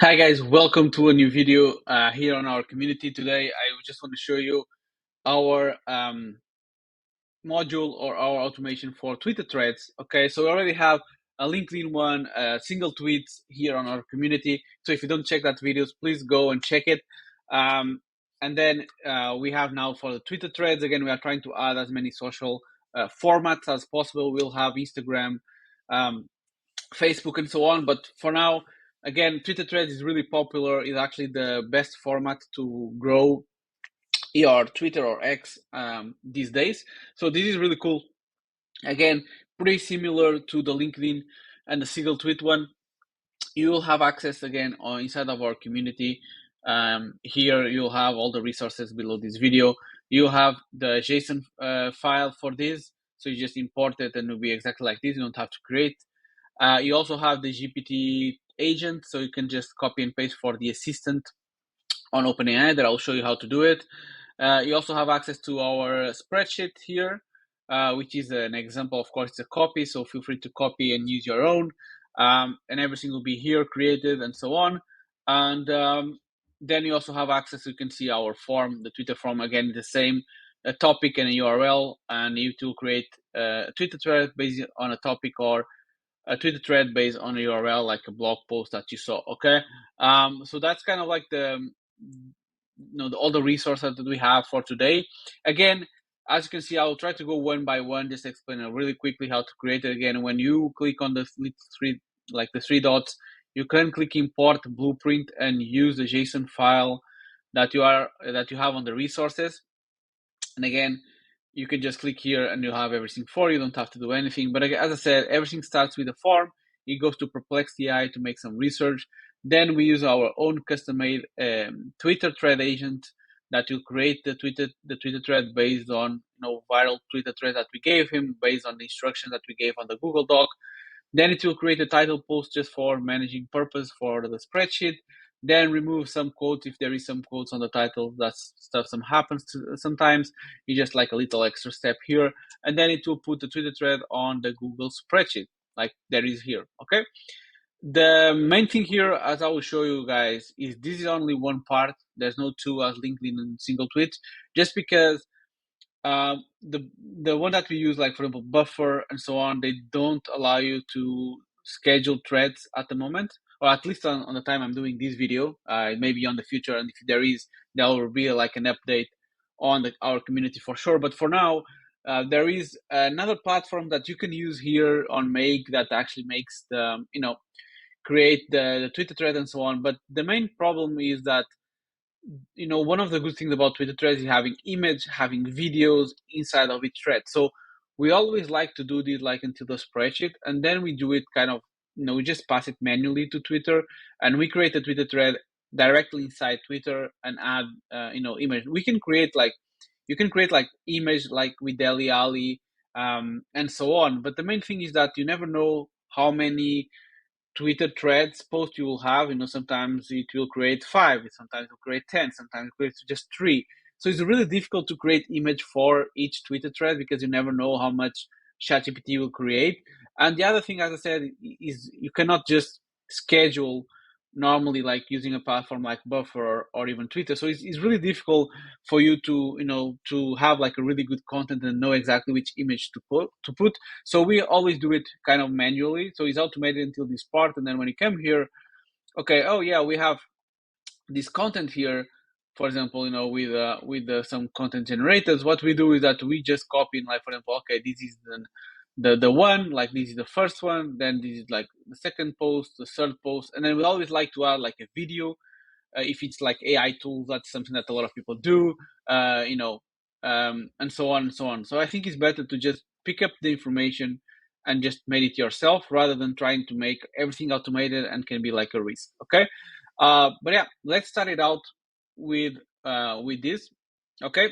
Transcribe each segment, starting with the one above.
Hi guys, welcome to a new video here on our community. Today I just want to show you our module or our automation for Twitter threads. Okay, so we already have a LinkedIn one, single tweets here on our community. So if you don't check that videos, please go and check it. And then we have now for the Twitter threads, again, we are trying to add as many social formats as possible. We'll have Instagram, um, Facebook, and so on. But for now, again, Twitter threads is really popular. It's actually the best format to grow your Twitter or X these days. So this is really cool. Again, pretty similar to the LinkedIn and the single tweet one. You will have access again on inside of our community. Here you'll have all the resources below this video. You have the JSON file for this, so you just import it and it'll be exactly like this. You don't have to create. You also have the GPT agent, so you can just copy and paste for the assistant on OpenAI that I'll show you how to do it. You also have access to our spreadsheet here, which is an example. Of course, it's a copy, so feel free to copy and use your own. And everything will be here created and so on. And then you also have access. You can see our form, the Twitter form, again, the same topic and a URL, and you to create a Twitter thread based on a topic or a Twitter thread based on a URL, like a blog post that you saw. Okay, so that's kind of like the all the resources that we have for today. Again, as you can see, I'll try to go one by one, just explain really quickly how to create it. Again, when you click on the three dots, you can click import blueprint and use the JSON file that you have on the resources. And again, you can just click here and you'll have everything for you. You don't have to do anything. But as I said, everything starts with a form. It goes to Perplexity AI to make some research. Then we use our own custom-made Twitter thread agent that will create the Twitter thread based on viral Twitter thread that we gave him, based on the instructions that we gave on the Google Doc. Then it will create a title post just for managing purpose for the spreadsheet. Then remove some quotes if there is some quotes on the title. That's stuff some happens sometimes. It's just like a little extra step here. And then it will put the Twitter thread on the Google spreadsheet like there is here. Okay. The main thing here, as I will show you guys, is this is only one part. There's no two as LinkedIn and single tweets, just because the one that we use, like for example Buffer and so on, they don't allow you to schedule threads at the moment, or at least on the time I'm doing this video. Maybe on the future, and if there will be like an update on our community for sure. But for now, there is another platform that you can use here on Make that actually makes the create the Twitter thread and so on. But the main problem is that one of the good things about Twitter threads is having image, having videos inside of each thread. So we always like to do this like into the spreadsheet, and then we do it kind of, we just pass it manually to Twitter, and we create a Twitter thread directly inside Twitter and add, image. We can create like, you can create like image like with Deli Ali, and so on. But the main thing is that you never know how many Twitter threads post you will have. Sometimes it will create 5, sometimes it will create 10, sometimes it creates just 3. So it's really difficult to create image for each Twitter thread because you never know how much ChatGPT will create. And the other thing, as I said, is you cannot just schedule normally like using a platform like Buffer or even Twitter. So it's really difficult for you to have like a really good content and know exactly which image to put. So we always do it kind of manually. So it's automated until this part, and then when you come here, okay, oh yeah, we have this content here. For example, with some content generators, what we do is that we just copy, like for example, okay, this is the one, like this is the first one, then this is like the second post, the third post, and then we always like to add like a video. If it's like AI tools, that's something that a lot of people do, and so on and so on. So I think it's better to just pick up the information and just make it yourself rather than trying to make everything automated and can be like a risk. Okay. But yeah, let's start it out with this. Okay.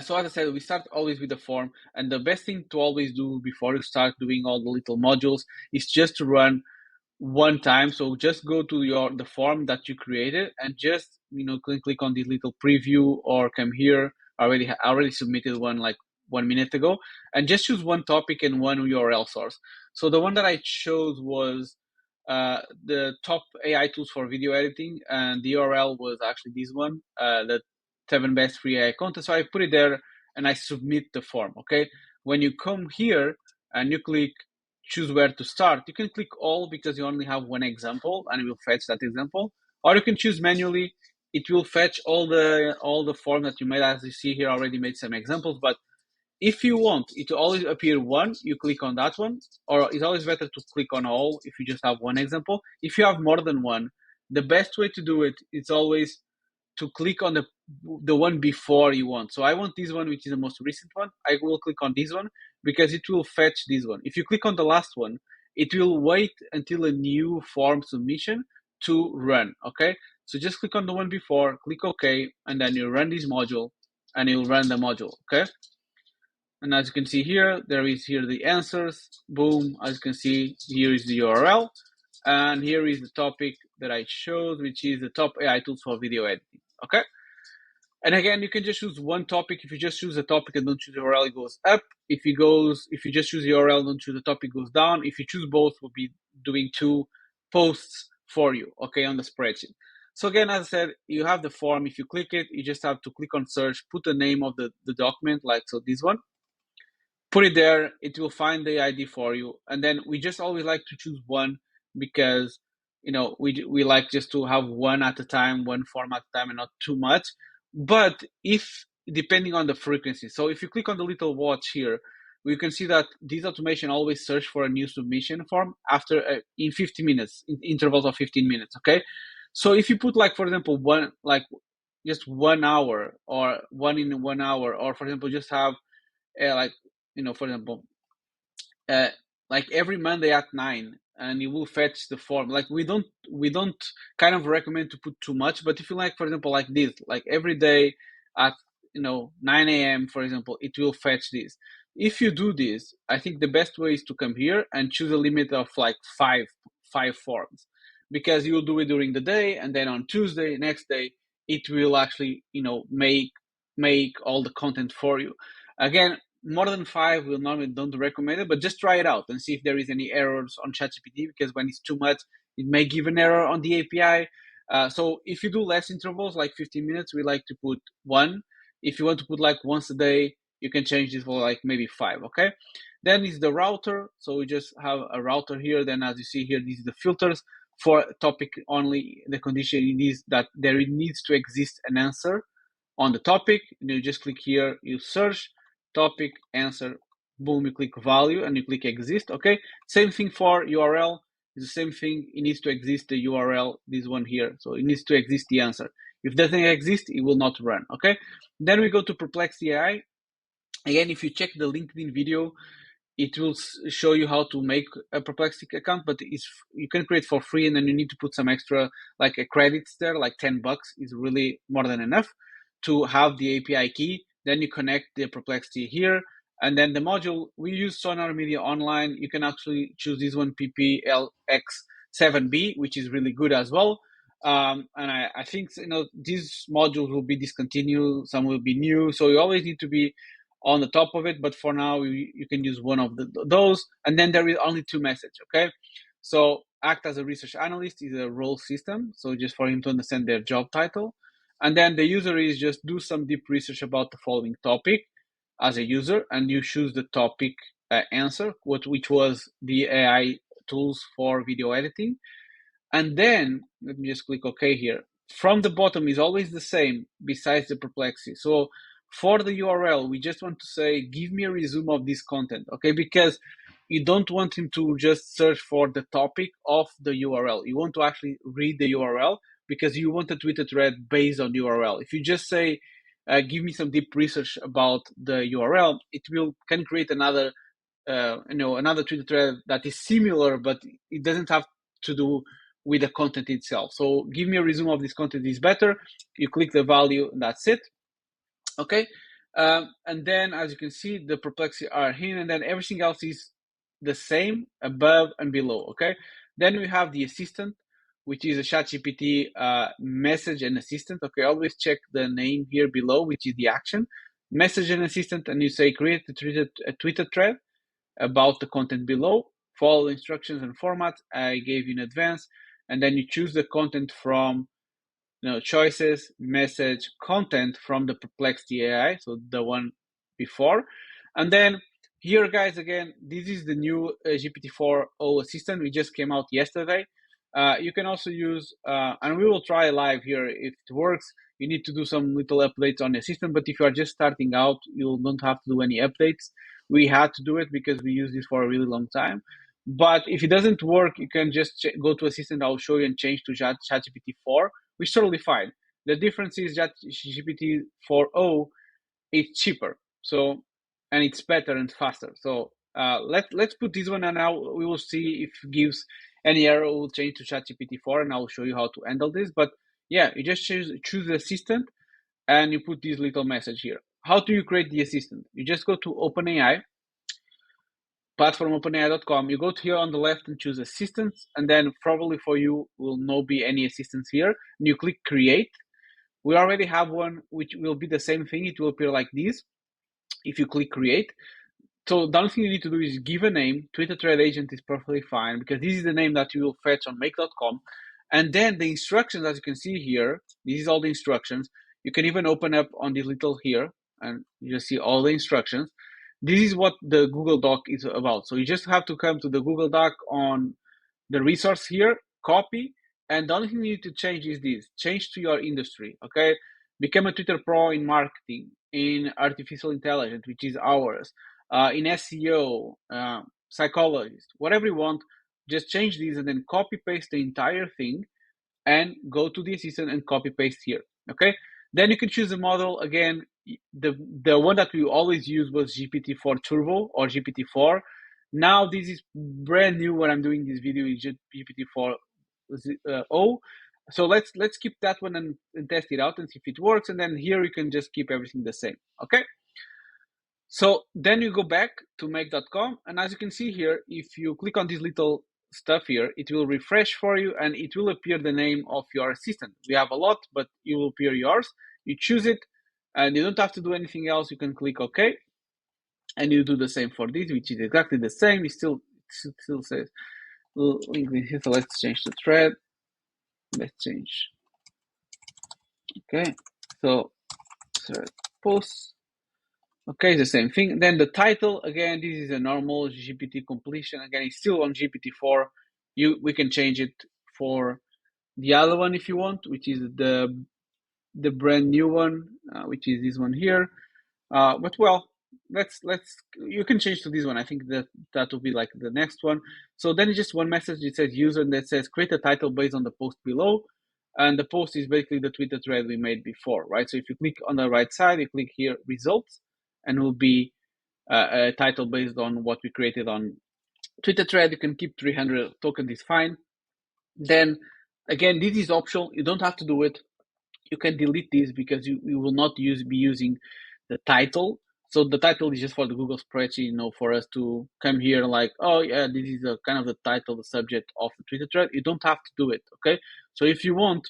So as I said, we start always with the form, and the best thing to always do before you start doing all the little modules is just to run one time. So just go to the form that you created and just click on this little preview, or come here. I already submitted one like 1 minute ago, and just choose one topic and one URL source. So the one that I chose was the top AI tools for video editing, and the URL was actually this one, the 7 best free AI content. So I put it there and I submit the form. Okay, when you come here and you click choose where to start, you can click all because you only have one example and it will fetch that example, or you can choose manually. It will fetch all the form that you made. As you see here, already made some examples, but if you want it to always appear one, you click on that one, or it's always better to click on all if you just have one example. If you have more than one, the best way to do it is always to click on the one before you want. So I want this one, which is the most recent one. I will click on this one because it will fetch this one. If you click on the last one, it will wait until a new form submission to run. Okay, so just click on the one before, click OK, and then you run this module, and it will run the module. Okay. And as you can see here, there is here the answers. Boom. As you can see, here is the URL. And here is the topic that I showed, which is the top AI tools for video editing. Okay. And again, you can just choose one topic. If you just choose a topic and don't choose the URL, it goes up. If you just choose the URL and don't choose the topic, it goes down. If you choose both, we'll be doing 2 posts for you, okay, on the spreadsheet. So again, as I said, you have the form. If you click it, you just have to click on search, put the name of the document, like so this one. Put it there, it will find the ID for you. And then we just always like to choose one because, we like just to have one at a time, one form at a time, and not too much. But if, depending on the frequency, so if you click on the little watch here, we can see that this automation always search for a new submission form after in 50 minutes, in intervals of 15 minutes, okay? So if you put, like, for example, just 1 hour, or one in 1 hour, or for example, just have for example, like every Monday at 9, and it will fetch the form. Like we don't kind of recommend to put too much, but if you like, for example, like this, like every day at 9 a.m. for example, it will fetch this. If you do this, I think the best way is to come here and choose a limit of like five forms, because you will do it during the day, and then on Tuesday, next day, it will actually make all the content for you. Again, more than 5 we normally don't recommend it, but just try it out and see if there is any errors on ChatGPT, because when it's too much, it may give an error on the API. So if you do less intervals, like 15 minutes, we like to put 1. If you want to put like once a day, you can change this for like maybe 5, okay? Then is the router. So we just have a router here. Then as you see here, these are the filters for topic only. The condition is that there needs to exist an answer on the topic. You just click here, you search topic, answer, boom, you click value and you click exist. Okay, same thing for URL. It's the same thing. It needs to exist the URL, this one here. So it needs to exist the answer. If it doesn't exist, it will not run. Okay, then we go to Perplexity AI. Again, if you check the LinkedIn video, it will show you how to make a Perplexity account, but you can create for free, and then you need to put some extra like credits there, like $10 is really more than enough to have the API key. Then you connect the Perplexity here, and then the module, we use Sonar Media Online. You can actually choose this one, PPLX7B, which is really good as well. And I think these modules will be discontinued, some will be new, so you always need to be on the top of it. But for now, you can use one of those, and then there is only 2 messages. Okay, so act as a research analyst is a role system, so just for him to understand their job title. And then the user is just do some deep research about the following topic as a user, and you choose the topic answer, which was the AI tools for video editing. And then let me just click OK here. From the bottom is always the same besides the Perplexity. So for the URL, we just want to say, give me a resume of this content, okay? Because you don't want him to just search for the topic of the URL. You want to actually read the URL, because you want a Twitter thread based on URL. If you just say, give me some deep research about the URL, it can create another Twitter thread that is similar, but it doesn't have to do with the content itself. So give me a resume of this content is better. You click the value, and that's it. Okay, and then as you can see, the Perplexity are here, and then everything else is the same above and below. Okay, then we have the assistant, which is a ChatGPT message and assistant. Okay, always check the name here below, which is the action, message and assistant, and you say create a Twitter thread about the content below. follow the instructions and formats I gave you in advance, and then you choose the content from choices, message, content from the Perplexity AI, so the one before. And then here, guys, again, this is the new GPT-4o assistant. We just came out yesterday. You can also use, and we will try live here. If it works, you need to do some little updates on the system. But if you are just starting out, you don't have to do any updates. We had to do it because we use this for a really long time. But if it doesn't work, you can just go to assistant. I'll show you and change to ChatGPT 4, which is totally fine. The difference is that GPT 4o is cheaper, so and it's better and faster. So let's put this one, and now we will see if it gives any error. We'll change to ChatGPT 4, and I'll show you how to handle this. But yeah, you just choose the assistant, and you put this little message here. How do you create the assistant? You just go to OpenAI, platform openai.com. You go to here on the left and choose assistants, and then probably for you will not be any assistants here. And you click create. We already have one which will be the same thing. It will appear like this if you click create. So the only thing you need to do is give a name. Twitter thread agent is perfectly fine because this is the name that you will fetch on make.com. And then the instructions, as you can see here, this is all the instructions. You can even open up on this little here and you just see all the instructions. This is what the Google Doc is about. So you just have to come to the Google Doc on the resource here, copy, and the only thing you need to change is this. Change to your industry, okay? Become a Twitter pro in marketing, in artificial intelligence, which is ours, in SEO, psychologist, whatever you want, just change these and then copy paste the entire thing and go to the assistant and copy paste here, okay? Then you can choose a model. Again, the one that we always use was GPT-4 Turbo or GPT-4. Now this is brand new when I'm doing this video is GPT-4 O. So let's keep that one and test it out and see if it works. And then here you can just keep everything the same, okay? So then you go back to make.com, and as you can see here, if you click on this little stuff here, it will refresh for you and it will appear the name of your assistant. We have a lot, but it will appear yours. You choose it and you don't have to do anything else. You can click OK, and you do the same for this, which is exactly the same. It still says LinkedIn here. So let's change the thread. Let's change. Okay, so thread posts. Okay, the same thing. Then the title, again, this is a normal GPT completion. Again, it's still on GPT-4. We can change it for the other one if you want, which is the brand new one, which is this one here. But well, you can change to this one. I think that will be like the next one. So then it's just one message. It says user, and that says create a title based on the post below. And the post is basically the Twitter thread we made before, right? So if you click on the right side, you click here results, and it will be a title based on what we created on Twitter thread. You can keep 300 tokens, is fine. Then again, this is optional. You don't have to do it. You can delete this because you will not be using the title. So the title is just for the Google spreadsheet, for us to come here like, oh yeah, this is a kind of the title, the subject of the Twitter thread. You don't have to do it, okay? So if you want,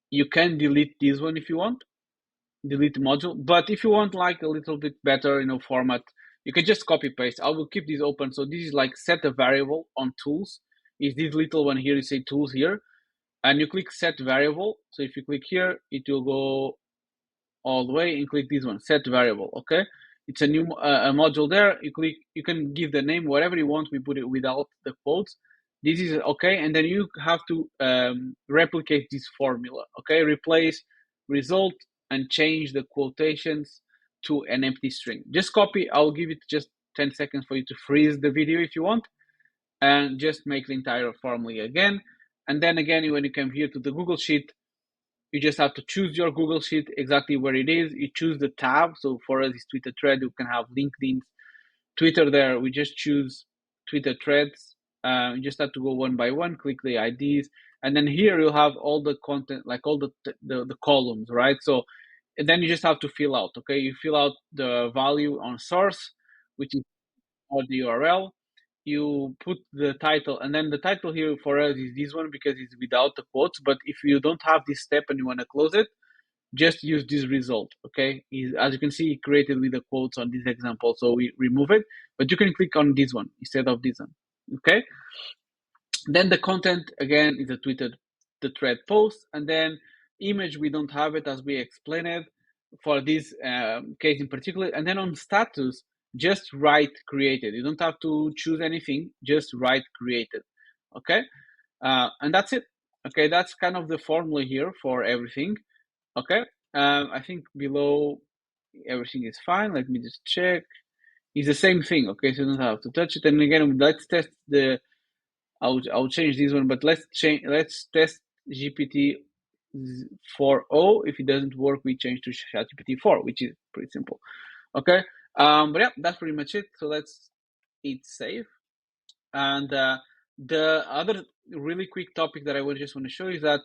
you can delete this one if you want, delete the module. But if you want like a little bit better, format, you can just copy paste. I will keep this open. So this is like set a variable on tools. Is this little one here? You say tools here, and you click set variable. So if you click here, it will go all the way and click this one, set variable. Okay, it's a new a module there. You click, you can give the name whatever you want. We put it without the quotes. This is okay, and then you have to replicate this formula. Okay, replace result and change the quotations to an empty string. Just copy. I'll give it just 10 seconds for you to freeze the video if you want, and just make the entire formula again. And then again, when you come here to the Google Sheet, you just have to choose your Google Sheet exactly where it is. You choose the tab. So for us, it's Twitter thread. You can have LinkedIn, Twitter there. We just choose Twitter threads. You just have to go one by one, click the IDs. And then here you'll have all the content, like all the columns, right? So and then you just have to fill out, okay? You fill out the value on source, which is or the URL. You put the title, and then the title here for us is this one because it's without the quotes. But if you don't have this step and you want to close it, just use this result, okay? As you can see, created with the quotes on this example, so we remove it. But you can click on this one instead of this one, Okay. Then the content again is the thread post, and then image we don't have it as we explained it for this case in particular. And then on status, just write created. You don't have to choose anything, just write created. Okay, and that's it. Okay, that's kind of the formula here for everything. Okay, I think below everything is fine. Let me just check. It's the same thing. Okay, so you don't have to touch it. And again, let's test the I'll change this one, but let's test GPT 4.0. If it doesn't work, we change to ChatGPT 4, which is pretty simple. Okay, but yeah, that's pretty much it. So let's hit save. And the other really quick topic that I would just want to show is that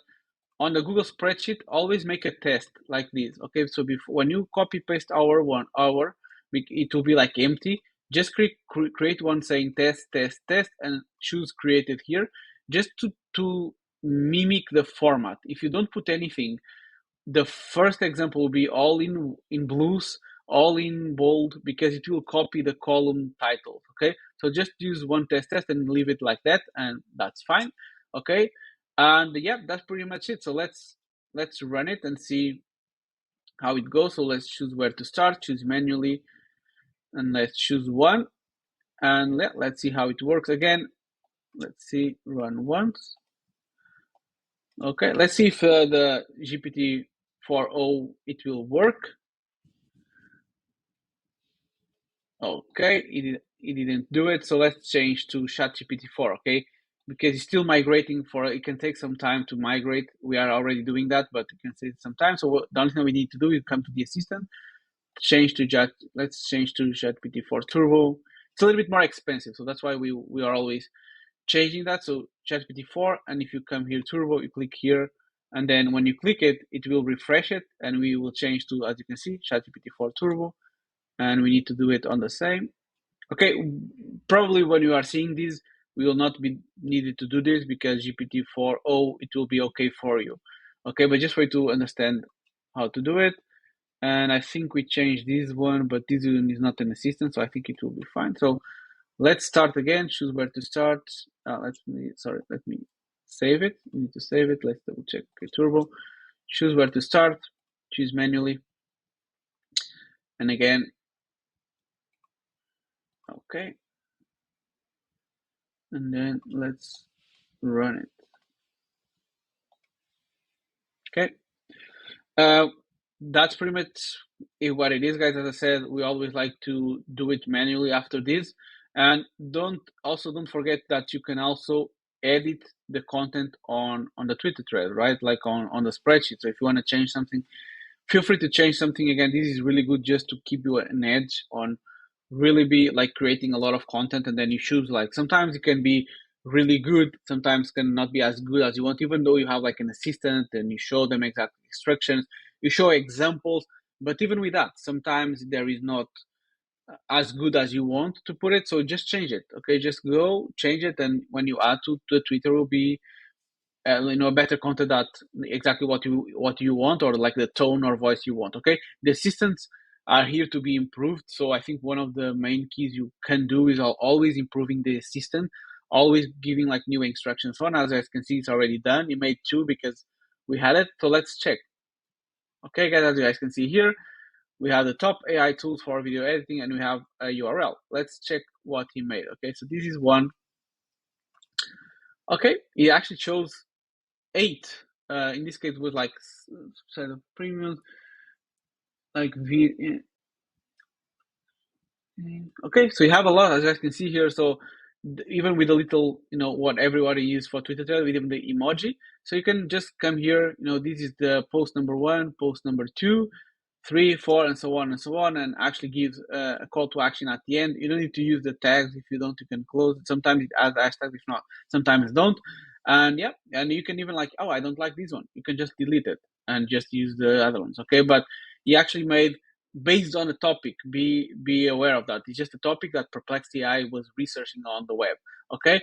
on the Google spreadsheet, always make a test like this. Okay, so before when you copy paste our one hour, it will be like empty. Just create one saying test, test, test, and choose created here, just to mimic the format. If you don't put anything, the first example will be all in blues, all in bold, because it will copy the column title. Okay, so just use one test and leave it like that, and that's fine. Okay, and yeah, that's pretty much it. So let's run it and see how it goes. So let's choose where to start, choose manually, and let's choose one, and let's see how it works again. Let's see, run once. Okay, let's see if the GPT 4.0 it will work. Okay, it didn't do it, so let's change to ChatGPT 4, okay? Because it's still migrating it can take some time to migrate. We are already doing that, but it can take some time. So the only thing we need to do is come to the assistant, let's change to ChatGPT 4 Turbo. It's a little bit more expensive, so that's why we are always changing that. So ChatGPT 4, and if you come here Turbo, you click here, and then when you click it, it will refresh it, and we will change to, as you can see, ChatGPT 4 Turbo, and we need to do it on the same. Okay, probably when you are seeing this, we will not be needed to do this because GPT 4.0, it will be okay for you. Okay, but just for you to understand how to do it. And I think we changed this one, but this one is not an assistant, so I think it will be fine. So let's start again, choose where to start. Let me save it. We need to save it. Let's double check. Okay, Turbo. Choose where to start, choose manually. And again, okay. And then let's run it. Okay. That's pretty much what it is, guys. As I said, we always like to do it manually after this. And don't forget that you can also edit the content on the Twitter thread, right? Like on the spreadsheet. So if you want to change something, feel free to change something. Again, this is really good just to keep you an edge on really be like creating a lot of content, and then you choose, like, sometimes it can be really good, sometimes can not be as good as you want, even though you have like an assistant and you show them exact instructions, you show examples, but even with that, sometimes there is not as good as you want to put it. So just change it. Okay, just go change it, and when you add to the Twitter will be better content that exactly what you want, or like the tone or voice you want. Okay, the assistants are here to be improved, so I think one of the main keys you can do is always improving the assistant, always giving like new instructions. One, as you guys can see, it's already done. It made two because we had it, so let's check. Okay, guys, as you guys can see here, we have the top AI tools for video editing, and we have a URL. Let's check what he made. Okay, so this is one. Okay, he actually chose 8. In this case, with like set of premium, like okay, so you have a lot, as you guys can see here. So even with a little, what everybody uses for Twitter thread, with even the emoji. So you can just come here. This is the post number 1, post number 2, 3, 4, and so on, and actually gives a call to action at the end. You don't need to use the tags. If you don't, you can close it. Sometimes it adds hashtags. If not, sometimes don't. And yeah, and you can even like, oh, I don't like this one. You can just delete it and just use the other ones. Okay, but he actually made based on a topic. Be aware of that. It's just a topic that Perplexity AI was researching on the web. Okay,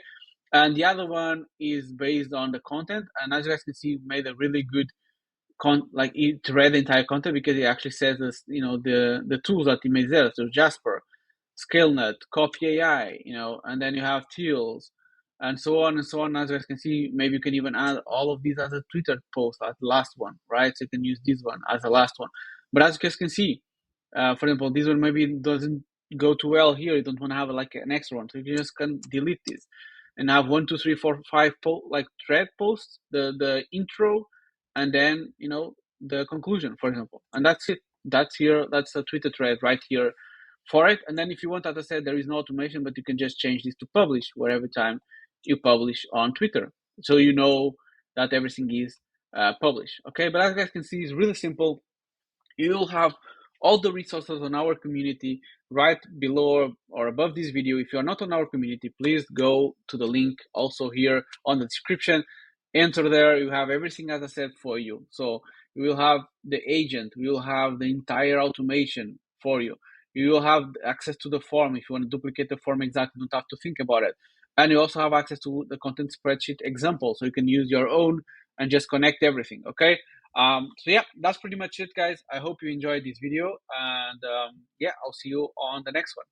and the other one is based on the content. And as you guys can see, made a really good it read the entire content because it actually says this, the tools that he made there. So Jasper, ScaleNet, Copy AI, and then you have Teals, and so on and so on. As you guys can see, maybe you can even add all of these as a Twitter post as the last one, right? So you can use this one as the last one. But as you guys can see, for example, this one maybe doesn't go too well here. You don't want to have like an extra one, so you just can delete this and have 1, 2, 3, 4, 5 like thread posts, the intro, and then the conclusion, for example, and that's it. That's here. That's a Twitter thread right here for it. And then if you want, as I said, there is no automation, but you can just change this to publish wherever time you publish on Twitter, so you know that everything is published. Okay, but as you guys can see, it's really simple. You will have all the resources on our community right below or above this video. If you are not on our community, please go to the link also here on the description. Enter there. You have everything, as I said, for you. So you will have the agent. We will have the entire automation for you. You will have access to the form. If you want to duplicate the form exactly, don't have to think about it. And you also have access to the content spreadsheet example, so you can use your own and just connect everything. Okay. So yeah, that's pretty much it, guys. I hope you enjoyed this video, and yeah, I'll see you on the next one.